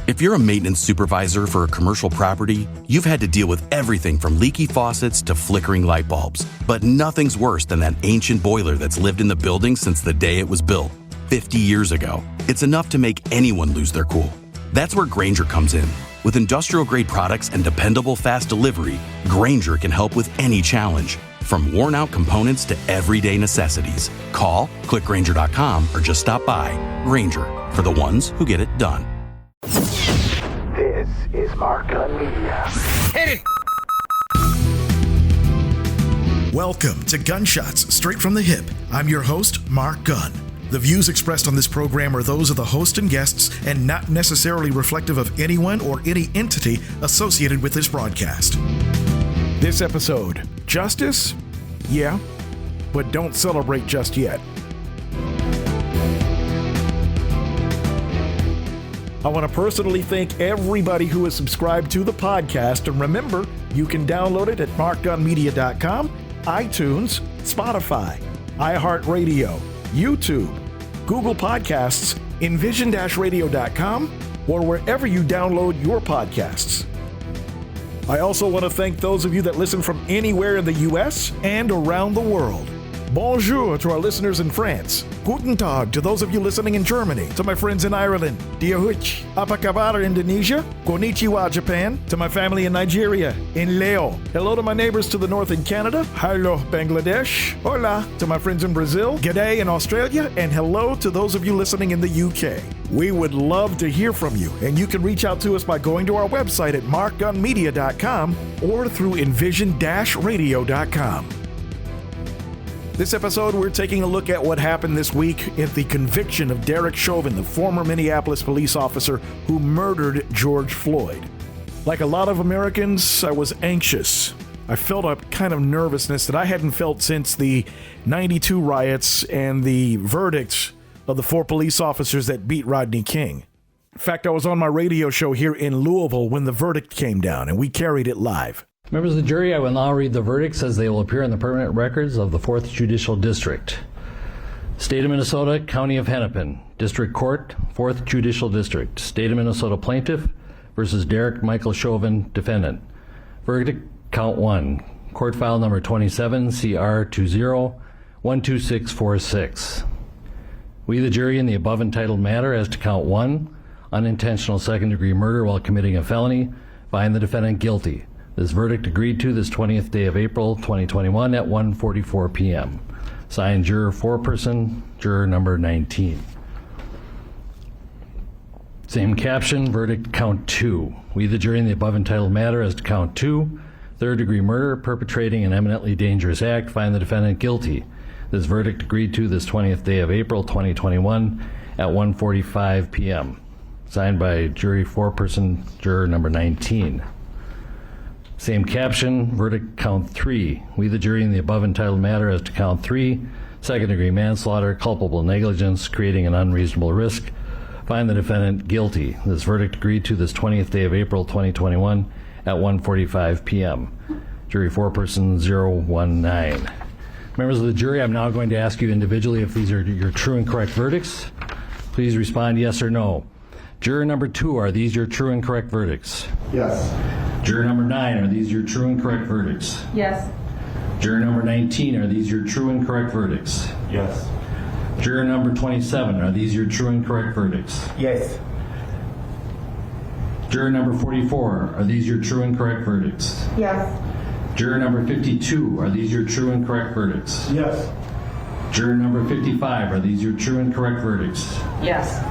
If you're a maintenance supervisor for a commercial property, you've had to deal with everything from leaky faucets to flickering light bulbs. But nothing's worse than that ancient boiler that's lived in the building since the day it was built, 50 years ago. It's enough to make anyone lose their cool. That's where Grainger comes in. With industrial-grade products and dependable fast delivery, Grainger can help with any challenge, from worn-out components to everyday necessities. Call, click Grainger.com, or just stop by. Grainger, for the ones who get it done. This is Mark Gunn Media. Hit it! Welcome to Gunshots Straight from the Hip. I'm your host, Mark Gunn. The views expressed on this program are those of the host and guests and not necessarily reflective of anyone or any entity associated with this broadcast. This episode, justice? Yeah, but don't celebrate just yet. I want to personally thank everybody who has subscribed to the podcast, and remember, you can download it at markgunmedia.com, iTunes, Spotify, iHeartRadio, YouTube, Google Podcasts, envision-radio.com, or wherever you download your podcasts. I also want to thank those of you that listen from anywhere in the U.S. and around the world. Bonjour to our listeners in France. Guten Tag to those of you listening in Germany. To my friends in Ireland. Diahuch. Apakabar, Indonesia. Konnichiwa, Japan. To my family in Nigeria. In Leo. Hello to my neighbors to the north in Canada. Hello, Bangladesh. Hola to my friends in Brazil. G'day in Australia. And hello to those of you listening in the UK. We would love to hear from you, and you can reach out to us by going to our website at markgunmedia.com or through envision-radio.com. This episode, we're taking a look at what happened this week at the conviction of Derek Chauvin, the former Minneapolis police officer who murdered George Floyd. Like a lot of Americans, I was anxious. I felt a kind of nervousness that I hadn't felt since the '92 riots and the verdicts of the 4 police officers that beat Rodney King. In fact, I was on my radio show here in Louisville when the verdict came down, and we carried it live. Members of the jury, I will now read the verdicts as they will appear in the permanent records of the 4th Judicial District. State of Minnesota, County of Hennepin, District Court, 4th Judicial District. State of Minnesota Plaintiff versus Derek Michael Chauvin, Defendant. Verdict, Count 1. Court File Number 27, CR 20-12646. We, the jury, in the above entitled matter as to Count 1, unintentional second-degree murder while committing a felony, find the defendant guilty. This verdict agreed to this 20th day of April, 2021 at 1:44 p.m. Signed, Juror Foreperson, Juror Number 19. Same caption, verdict Count 2. We, the jury, in the above entitled matter as to Count 2, third-degree murder, perpetrating an eminently dangerous act, find the defendant guilty. This verdict agreed to this 20th day of April, 2021 at 1:45 p.m. Signed by Jury Foreperson, Juror Number 19. Same caption, verdict Count 3. We, the jury, in the above entitled matter as to Count 3, second-degree manslaughter, culpable negligence, creating an unreasonable risk, find the defendant guilty. This verdict agreed to this 20th day of April, 2021 at 1:45 p.m. Jury Foreperson 019. Members of the jury, I'm now going to ask you individually if these are your true and correct verdicts. Please respond yes or no. Juror number 2, are these your true and correct verdicts? Yes. Juror number 9, are these your true and correct verdicts? Yes. Juror number 19, are these your true and correct verdicts? Yes. Juror number 27, are these your true and correct verdicts? Yes. Juror number 44, are these your true and correct verdicts? Yes. Juror number 52, are these your true and correct verdicts? Yes. Juror number 55, are these your true and correct verdicts? Yes.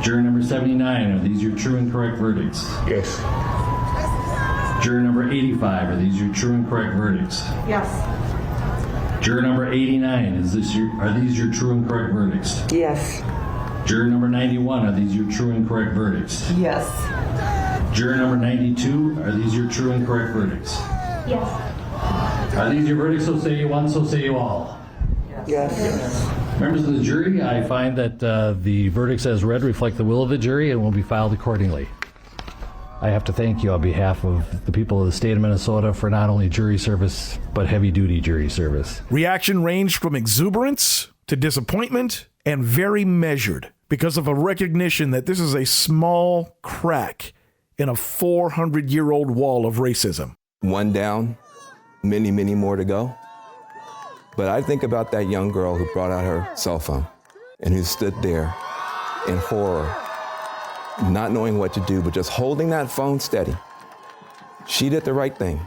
Juror number 79, are these your true and correct verdicts? Yes. Juror number 85, are these your true and correct verdicts? Yes. Juror number 89, are these your true and correct verdicts? Yes. Juror number 91, are these your true and correct verdicts? Yes. Juror number 92, are these your true and correct verdicts? Yes. Are these your verdicts, so say you one, so say you all? Yes. Yes. Members of the jury, I find that the verdicts as read reflect the will of the jury and will be filed accordingly. I have to thank you on behalf of the people of the state of Minnesota for not only jury service, but heavy-duty jury service. Reaction ranged from exuberance to disappointment and very measured. because of a recognition that this is a small crack in a 400-year-old wall of racism. One down, many, many more to go. But I think about that young girl who brought out her cell phone and who stood there in horror, not knowing what to do, but just holding that phone steady. She did the right thing.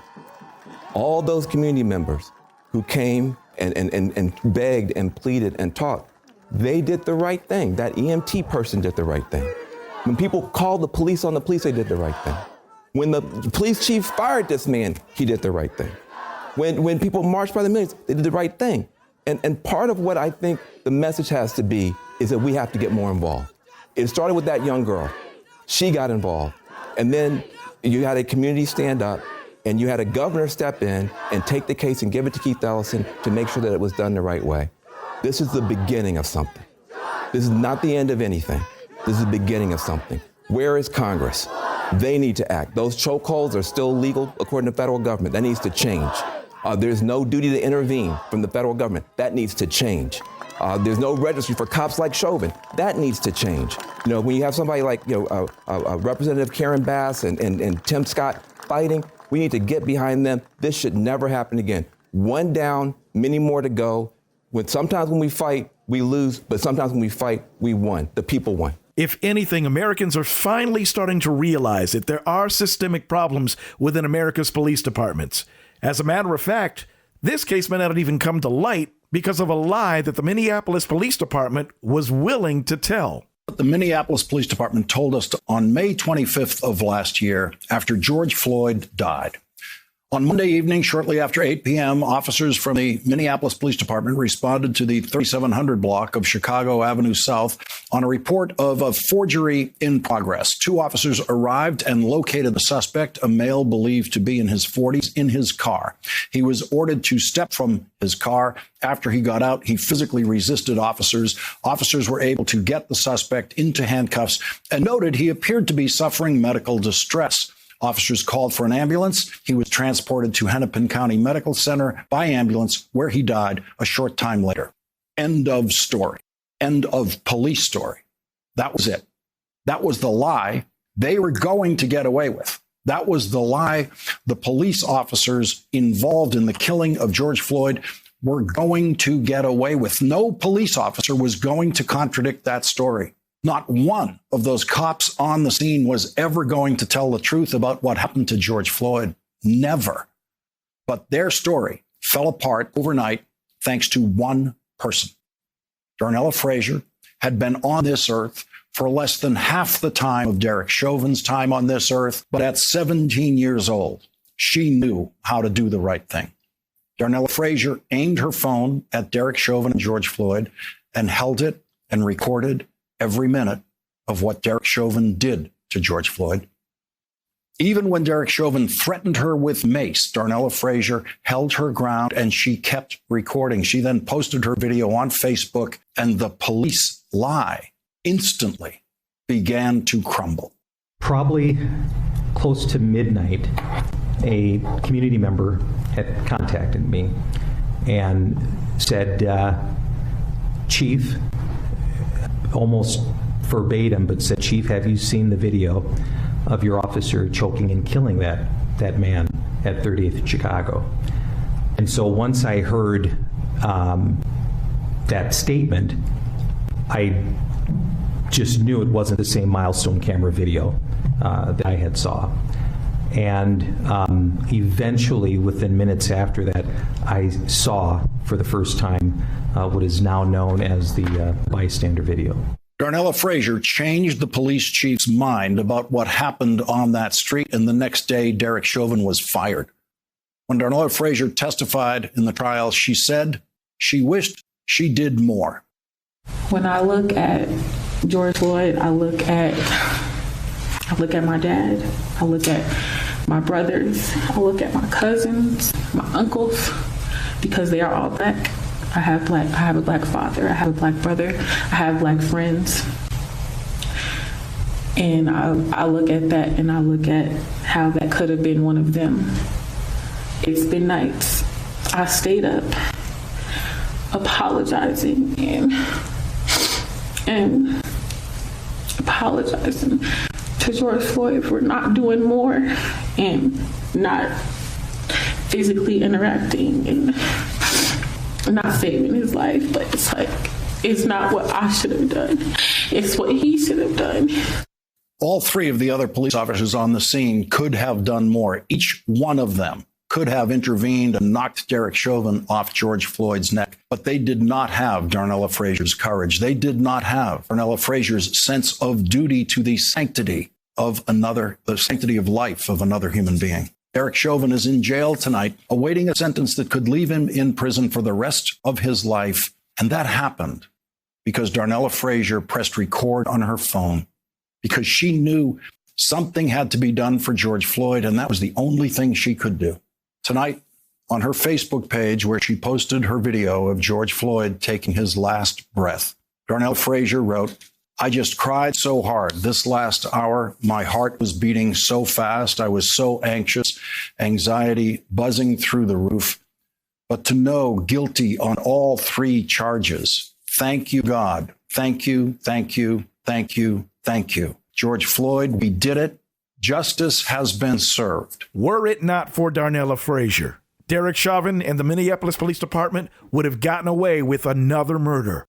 All those community members who came and begged and pleaded and talked, they did the right thing. That EMT person did the right thing. When people called the police on the police, they did the right thing. When the police chief fired this man, he did the right thing. When people marched by the millions, they did the right thing. And part of what I think the message has to be is that we have to get more involved. It started with that young girl. She got involved. And then you had a community stand up, and you had a governor step in and take the case and give it to Keith Ellison to make sure that it was done the right way. This is the beginning of something. This is not the end of anything. This is the beginning of something. Where is Congress? They need to act. Those chokeholds are still legal according to the federal government. That needs to change. There's no duty to intervene from the federal government. That needs to change. There's no registry for cops like Chauvin. That needs to change. You know, when you have somebody like, Representative Karen Bass and Tim Scott fighting, we need to get behind them. This should never happen again. One down, many more to go. Sometimes when we fight, we lose, but sometimes when we fight, we won. The people won. If anything, Americans are finally starting to realize that there are systemic problems within America's police departments. As a matter of fact, this case may not even come to light because of a lie that the Minneapolis Police Department was willing to tell. The Minneapolis Police Department told us on May 25th of last year, after George Floyd died. On Monday evening, shortly after 8 p.m., officers from the Minneapolis Police Department responded to the 3700 block of Chicago Avenue South on a report of a forgery in progress. Two officers arrived and located the suspect, a male believed to be in his 40s, in his car. He was ordered to step from his car. After he got out, he physically resisted officers. Officers were able to get the suspect into handcuffs and noted he appeared to be suffering medical distress. Officers called for an ambulance. He was transported to Hennepin County Medical Center by ambulance, where he died a short time later. End of story. End of police story. That was it. That was the lie they were going to get away with. That was the lie the police officers involved in the killing of George Floyd were going to get away with. No police officer was going to contradict that story. Not one of those cops on the scene was ever going to tell the truth about what happened to George Floyd. Never. But their story fell apart overnight thanks to one person. Darnella Frazier had been on this earth for less than half the time of Derek Chauvin's time on this earth, but at 17 years old, she knew how to do the right thing. Darnella Frazier aimed her phone at Derek Chauvin and George Floyd and held it and recorded every minute of what Derek Chauvin did to George Floyd. Even when Derek Chauvin threatened her with mace, Darnella Frazier held her ground and she kept recording. She then posted her video on Facebook, and the police lie instantly began to crumble. Probably close to midnight, a community member had contacted me and said, Chief, almost verbatim, but said, Chief, have you seen the video of your officer choking and killing that man at 38th in Chicago? And so once I heard that statement, I just knew it wasn't the same milestone camera video that I had saw. And eventually, within minutes after that, I saw for the first time what is now known as the bystander video. Darnella Frazier changed the police chief's mind about what happened on that street, and the next day, Derek Chauvin was fired. When Darnella Frazier testified in the trial, she said she wished she did more. When I look at George Floyd, I look at my dad, I look at my brothers, I look at my cousins, my uncles, because they are all black. I have a black father, I have a black brother, I have black friends. And I look at that and I look at how that could have been one of them. It's been nights. I stayed up apologizing and apologizing to George Floyd for not doing more and not physically interacting and not saving his life. But it's like, it's not what I should have done. It's what he should have done. All three of the other police officers on the scene could have done more. Each one of them could have intervened and knocked Derek Chauvin off George Floyd's neck, but they did not have Darnella Frazier's courage. They did not have Darnella Frazier's sense of duty to the sanctity of another, the sanctity of life of another human being. Derek Chauvin is in jail tonight, awaiting a sentence that could leave him in prison for the rest of his life. And that happened because Darnella Frazier pressed record on her phone because she knew something had to be done for George Floyd, and that was the only thing she could do. Tonight, on her Facebook page, where she posted her video of George Floyd taking his last breath, Darnella Frazier wrote, "I just cried so hard this last hour. My heart was beating so fast. I was so anxious, anxiety buzzing through the roof. But to know guilty on all three charges, thank you, God. Thank you, thank you, thank you, thank you. George Floyd, we did it. Justice has been served." Were it not for Darnella Frazier, Derek Chauvin and the Minneapolis Police Department would have gotten away with another murder.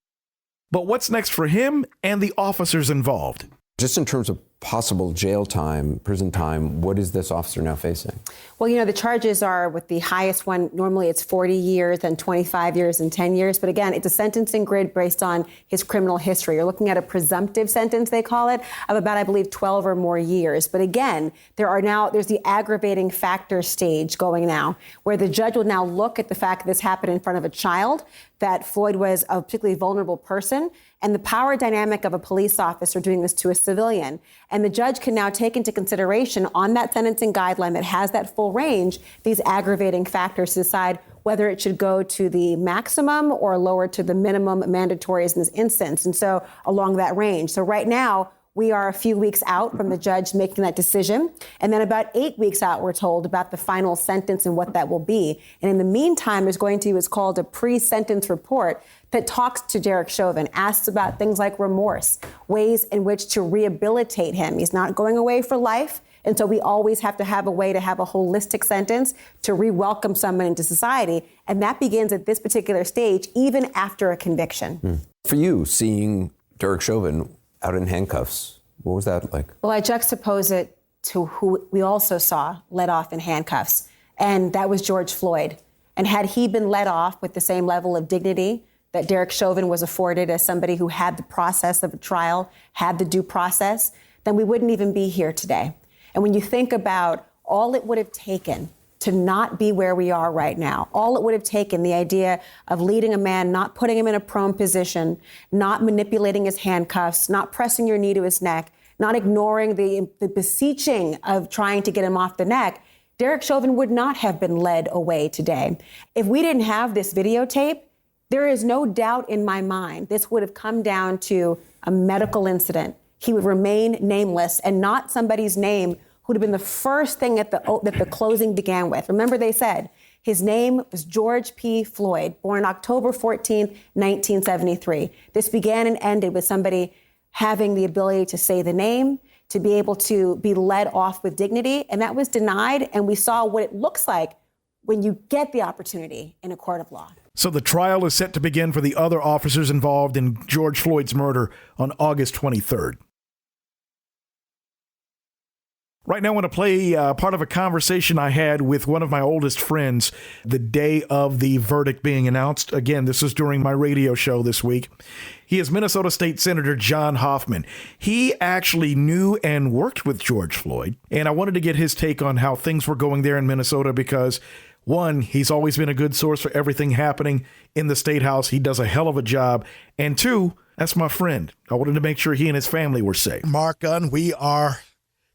But what's next for him and the officers involved? Just in terms of possible jail time, prison time, what is this officer now facing? Well, you know, the charges are with the highest one. Normally it's 40 years, then 25 years and 10 years. But again, it's a sentencing grid based on his criminal history. You're looking at a presumptive sentence, they call it, of about, I believe, 12 or more years. But again, there's the aggravating factor stage going now, where the judge will now look at the fact that this happened in front of a child, that Floyd was a particularly vulnerable person, and the power dynamic of a police officer doing this to a civilian. And the judge can now take into consideration on that sentencing guideline that has that full range, these aggravating factors to decide whether it should go to the maximum or lower to the minimum mandatories in this instance. And so along that range. So right now, we are a few weeks out from the judge making that decision. And then about 8 weeks out, we're told about the final sentence and what that will be. And in the meantime, there's going to be what's called a pre-sentence report that talks to Derek Chauvin, asks about things like remorse, ways in which to rehabilitate him. He's not going away for life. And so we always have to have a way to have a holistic sentence to re-welcome someone into society. And that begins at this particular stage, even after a conviction. For you, seeing Derek Chauvin out in handcuffs, what was that like? Well, I juxtapose it to who we also saw let off in handcuffs, and that was George Floyd. And had he been let off with the same level of dignity that Derek Chauvin was afforded as somebody who had the process of a trial, had the due process, then we wouldn't even be here today. And when you think about all it would have taken to not be where we are right now, all it would have taken, the idea of leading a man, not putting him in a prone position, not manipulating his handcuffs, not pressing your knee to his neck, not ignoring the beseeching of trying to get him off the neck, Derek Chauvin would not have been led away today. If we didn't have this videotape, there is no doubt in my mind this would have come down to a medical incident. He would remain nameless and not somebody's name who would have been the first thing that the closing began with. Remember, they said his name was George P. Floyd, born October 14th, 1973. This began and ended with somebody having the ability to say the name, to be able to be led off with dignity, and that was denied. And we saw what it looks like when you get the opportunity in a court of law. So the trial is set to begin for the other officers involved in George Floyd's murder on August 23rd. Right now, I want to play part of a conversation I had with one of my oldest friends the day of the verdict being announced. Again, this is during my radio show this week. He is Minnesota State Senator John Hoffman. He actually knew and worked with George Floyd, and I wanted to get his take on how things were going there in Minnesota because, one, he's always been a good source for everything happening in the State House. He does a hell of a job. And two, that's my friend. I wanted to make sure he and his family were safe. Mark Gunn, we are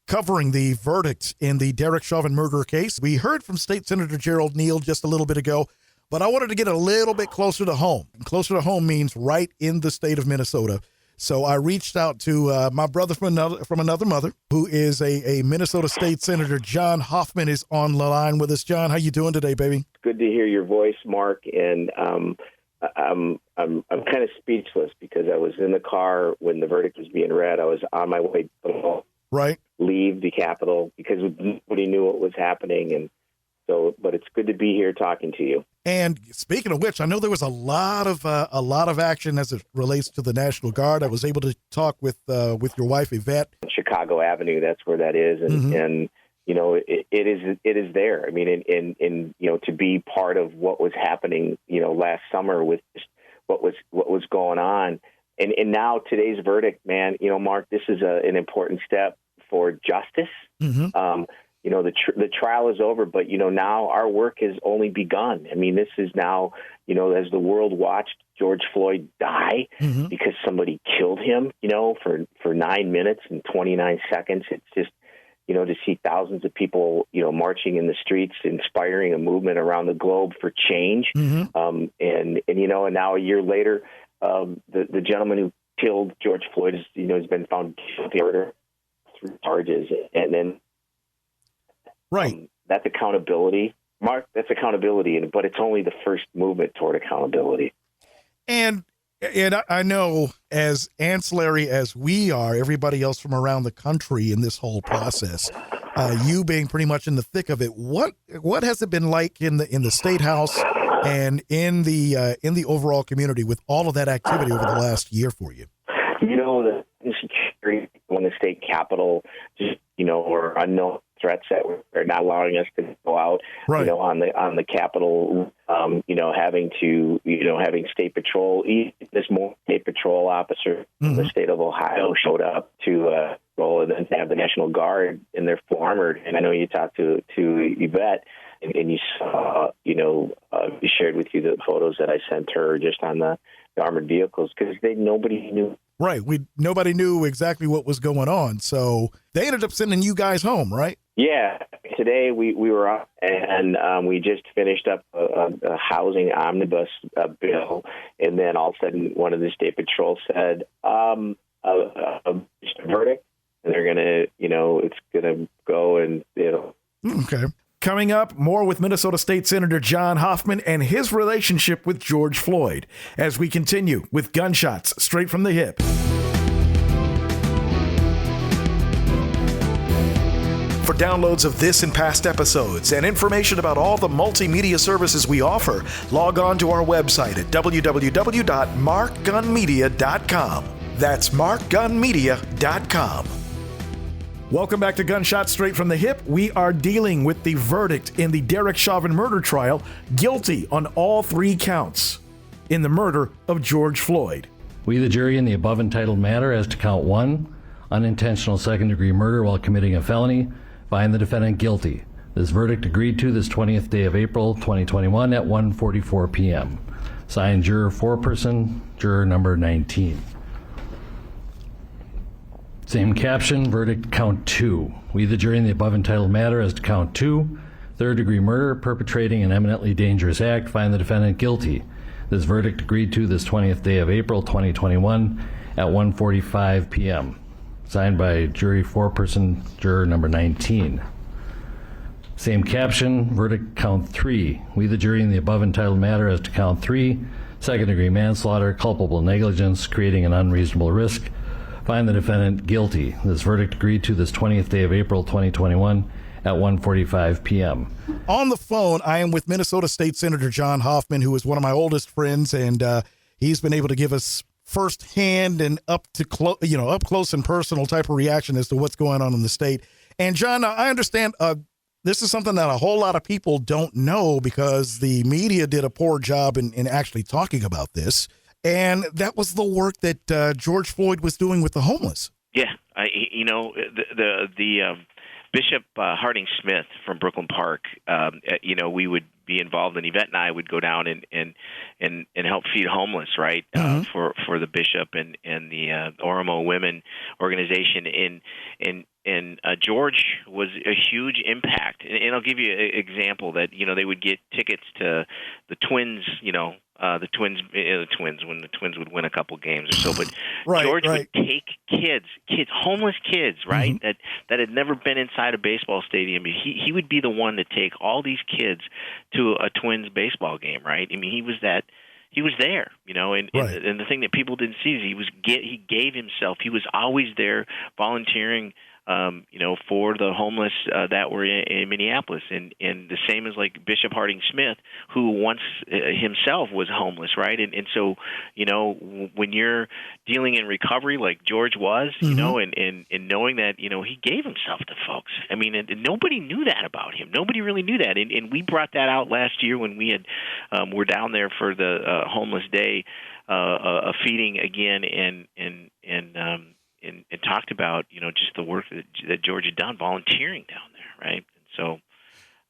covering the verdict in the Derek Chauvin murder case. We heard from State Senator Gerald Neal just a little bit ago, but I wanted to get a little bit closer to home. And closer to home means right in the state of Minnesota. So I reached out to my brother from another mother, who is a Minnesota State Senator. John Hoffman is on the line with us. John, how you doing today, baby? Good to hear your voice, Mark. And I'm kind of speechless because I was in the car when the verdict was being read. I was on my way to leave the Capitol because nobody knew what was happening, and so. But it's good to be here talking to you. And speaking of which, I know there was a lot of action as it relates to the National Guard. I was able to talk with your wife Yvette. Chicago Avenue, that's where that is, and you know it is there. I mean, and you know, to be part of what was happening, you know, last summer with just what was going on, and now today's verdict, man. You know, Mark, this is an important step for justice. You know, the trial is over, but, you know, now our work has only begun. I mean, this is now, you know, as the world watched George Floyd die because somebody killed him, you know, for 9 minutes and 29 seconds. It's just, you know, to see thousands of people, you know, marching in the streets, inspiring a movement around the globe for change. And you know, and now a year later, the gentleman who killed George Floyd, you know, has been found guilty of murder through charges. And then, that's accountability, Mark. That's accountability, but it's only the first movement toward accountability. And I know, as ancillary as we are, everybody else from around the country in this whole process, you being pretty much in the thick of it. What has it been like in the State House and in the overall community with all of that activity over the last year for you? You know, the insecurity when the state capitol, just, you know, or unknown threats that are not allowing us to go out, you know, on the Capitol, you know, having state patrol, this more state patrol officer from the state of Ohio showed up to roll, and then to have the National Guard in their full armored. And I know you talked to Yvette, and you saw, you know, we shared with you the photos that I sent her just on the armored vehicles because nobody knew. Right. Nobody knew exactly what was going on. So they ended up sending you guys home, right? Yeah. Today we were up and we just finished up a housing omnibus bill. And then all of a sudden one of the state patrol said, a verdict. And they're going to, you know, it's going to go and, you know. Okay. Coming up, more with Minnesota State Senator John Hoffman and his relationship with George Floyd as we continue with Gunshots Straight from the Hip. For downloads of this and past episodes and information about all the multimedia services we offer, log on to our website at www.markgunmedia.com. That's markgunmedia.com. Welcome back to Gunshots Straight from the Hip. We are dealing with the verdict in the Derek Chauvin murder trial, guilty on all 3 counts in the murder of George Floyd. We, the jury, in the above entitled matter as to count 1, unintentional second-degree murder while committing a felony, find the defendant guilty. This verdict agreed to this 20th day of April, 2021 at 1:44 p.m. Signed, juror foreperson, juror number 19. Same caption, verdict count 2. We, the jury, in the above entitled matter as to count 2, third-degree murder, perpetrating an eminently dangerous act, find the defendant guilty. This verdict agreed to this 20th day of April, 2021 at 1:45 p.m. Signed by jury foreperson, juror number 19. Same caption, verdict count 3. We, the jury, in the above entitled matter as to count 3, second-degree manslaughter, culpable negligence, creating an unreasonable risk, find the defendant guilty. This verdict agreed to this 20th day of April, 2021 at 1:45 p.m. On the phone, I am with Minnesota State Senator John Hoffman, who is one of my oldest friends, and he's been able to give us firsthand and up close and personal type of reaction as to what's going on in the state. And John, I understand this is something that a whole lot of people don't know because the media did a poor job in actually talking about this. And that was the work that George Floyd was doing with the homeless. Yeah, the Bishop Harding Smith from Brooklyn Park. We would be involved, and Yvette and I would go down and help feed homeless, right? For the bishop and the Oromo Women organization. And George was a huge impact. And I'll give you an example that they would get tickets to the Twins. The Twins when the Twins would win a couple games or so. But George would take kids, homeless kids, right, that had never been inside a baseball stadium. He would be the one to take all these kids to a Twins baseball game, right? I mean, he was that he was there, and the thing that people didn't see is he gave himself. He was always there volunteering, for the homeless that were in Minneapolis, and the same as like Bishop Harding Smith, who once himself was homeless, right? And so, when you're dealing in recovery like George was, and knowing that, he gave himself to folks. I mean, and nobody knew that about him. Nobody really knew that, and we brought that out last year when we had were down there for the Homeless Day, a feeding again, and talked about, just the work that George had done volunteering down there, right? And so,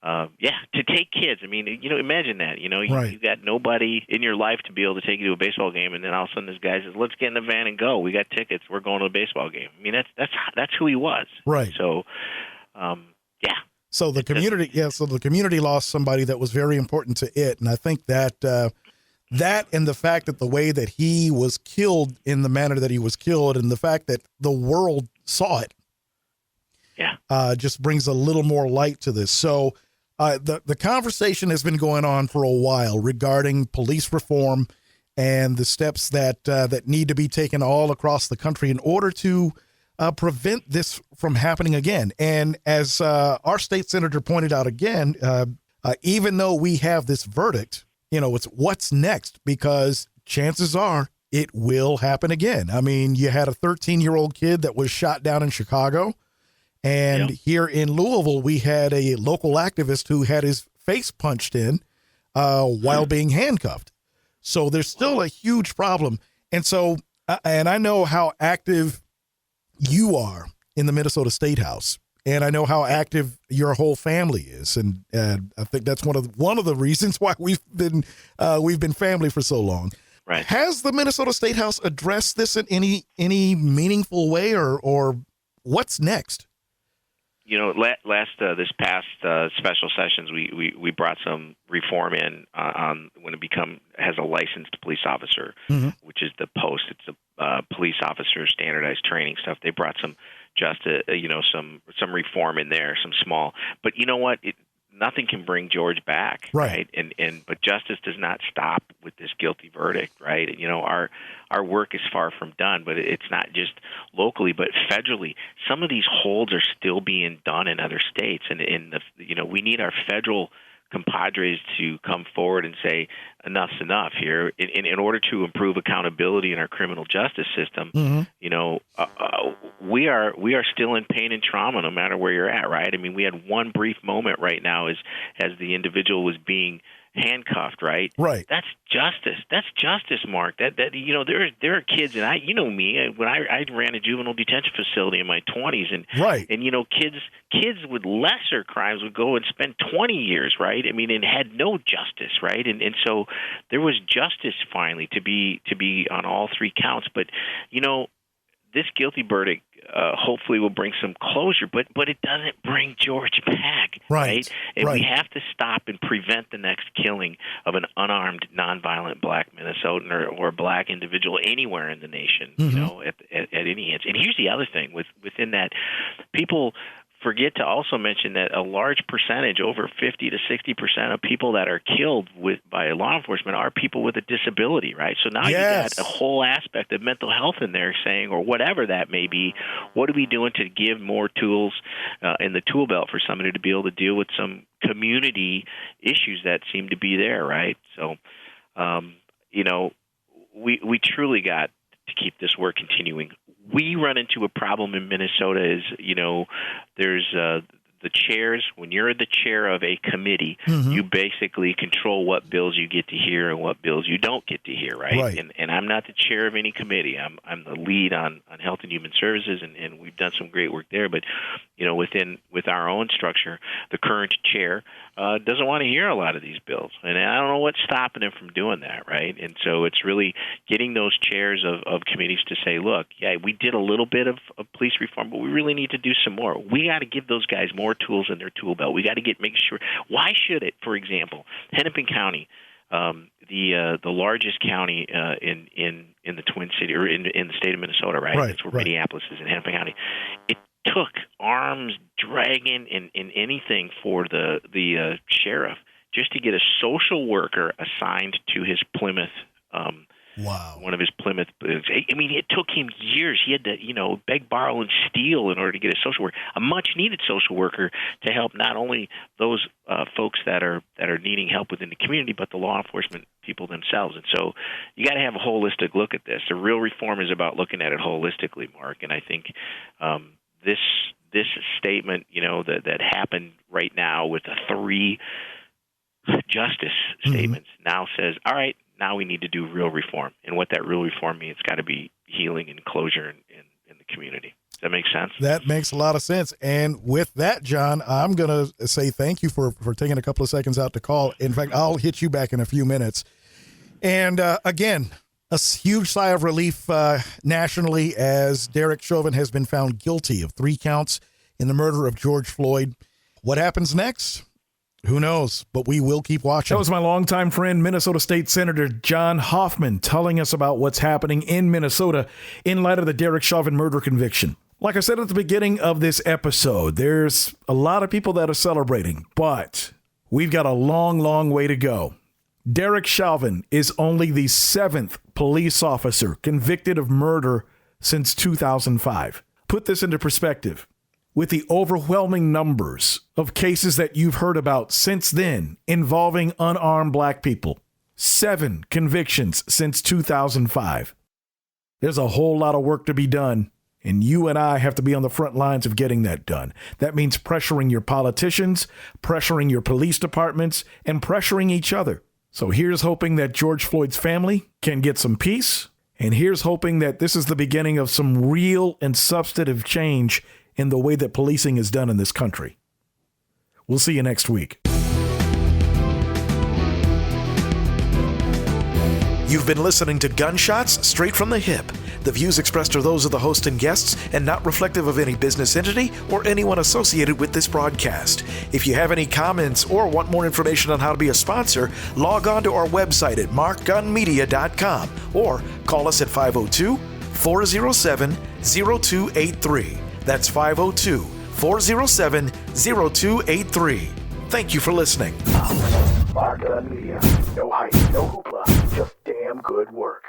to take kids. I mean, imagine that. You got nobody in your life to be able to take you to a baseball game, and then all of a sudden this guy says, "Let's get in the van and go. We got tickets. We're going to a baseball game." I mean, that's who he was. Right. So, So the community lost somebody that was very important to it, and I think that that and the fact that the way that he was killed in the manner that he was killed, and the fact that the world saw it, just brings a little more light to this. So the conversation has been going on for a while regarding police reform and the steps that need to be taken all across the country in order to prevent this from happening again. And as our state senator pointed out again, even though we have this verdict, it's what's next, because chances are it will happen again. I mean, you had a 13-year-old kid that was shot down in Chicago. And here in Louisville, we had a local activist who had his face punched in while being handcuffed. So there's still a huge problem. And so, and I know how active you are in the Minnesota State House, and I know how active your whole family is, and I think that's one of the reasons why we've been family for so long. Right. Has the Minnesota State House addressed this in any meaningful way, or what's next? This past special sessions, we brought some reform in on when it has a licensed police officer, which is the post. It's a police officer standardized training stuff. They brought some some reform in there, some small. But you know what? Nothing can bring George back, right? But justice does not stop with this guilty verdict, right? Our work is far from done, but it's not just locally, but federally. Some of these holds are still being done in other states, and we need our federal compadres to come forward and say enough's enough here in order to improve accountability in our criminal justice system. We are still in pain and trauma no matter where you're at, right? I mean, we had one brief moment right now as the individual was being handcuffed, right? Right. That's justice, Mark. There are kids, and me, when I ran a juvenile detention facility in my 20s, and kids with lesser crimes would go and spend 20 years, right? I mean, and had no justice, right? And so there was justice finally to be on all three counts, but this guilty verdict hopefully will bring some closure, but it doesn't bring George back, right? And we have to stop and prevent the next killing of an unarmed, nonviolent black Minnesotan or black individual anywhere in the nation, at any inch. And here's the other thing within that, people forget to also mention that a large percentage, over 50 to 60% of people that are killed by law enforcement are people with a disability, right? So now you got a whole aspect of mental health in there saying, or whatever that may be, what are we doing to give more tools in the tool belt for somebody to be able to deal with some community issues that seem to be there, right? So, we truly got to keep this work continuing. We run into a problem in Minnesota is, there's the chairs. When you're the chair of a committee, you basically control what bills you get to hear and what bills you don't get to hear, right? And I'm not the chair of any committee. I'm the lead on Health and Human Services, and we've done some great work there. But, with our own structure, the current chair doesn't want to hear a lot of these bills. And I don't know what's stopping him from doing that, right? And so it's really getting those chairs of committees to say, look, we did a little bit of police reform, but we really need to do some more. We got to give those guys more tools in their tool belt. We got to make sure. Why should it, for example, Hennepin County, the largest county in the Twin City or in the state of Minnesota, right? That's where Minneapolis is, in Hennepin County. It took arms dragging and anything for the sheriff just to get a social worker assigned to his Plymouth Wow. One of his Plymouth. I mean, it took him years. He had to, beg, borrow, and steal in order to get a social worker, a much-needed social worker to help not only those folks that are needing help within the community, but the law enforcement people themselves. And so, you got to have a holistic look at this. The real reform is about looking at it holistically, Mark. And I think this statement, that happened right now with the 3 justice statements now says, all right. Now we need to do real reform. And what that real reform means, it's got to be healing and closure in the community. Does that make sense? That makes a lot of sense. And with that, John, I'm going to say thank you for taking a couple of seconds out to call. In fact, I'll hit you back in a few minutes. And again, a huge sigh of relief nationally as Derek Chauvin has been found guilty of 3 counts in the murder of George Floyd. What happens next? Who knows? But we will keep watching. That was my longtime friend, Minnesota State Senator John Hoffman, telling us about what's happening in Minnesota in light of the Derek Chauvin murder conviction. Like I said at the beginning of this episode, there's a lot of people that are celebrating, but we've got a long, long way to go. Derek Chauvin is only the 7th police officer convicted of murder since 2005. Put this into perspective. With the overwhelming numbers of cases that you've heard about since then involving unarmed black people, 7 convictions since 2005. There's a whole lot of work to be done, and you and I have to be on the front lines of getting that done. That means pressuring your politicians, pressuring your police departments, and pressuring each other. So here's hoping that George Floyd's family can get some peace, and here's hoping that this is the beginning of some real and substantive change in the way that policing is done in this country. We'll see you next week. You've been listening to Gunshots Straight from the Hip. The views expressed are those of the host and guests and not reflective of any business entity or anyone associated with this broadcast. If you have any comments or want more information on how to be a sponsor, log on to our website at markgunmedia.com or call us at 502-407-0283. That's 502-407-0283. Thank you for listening. Mark Gun Media. No hype, no hoopla, just damn good work.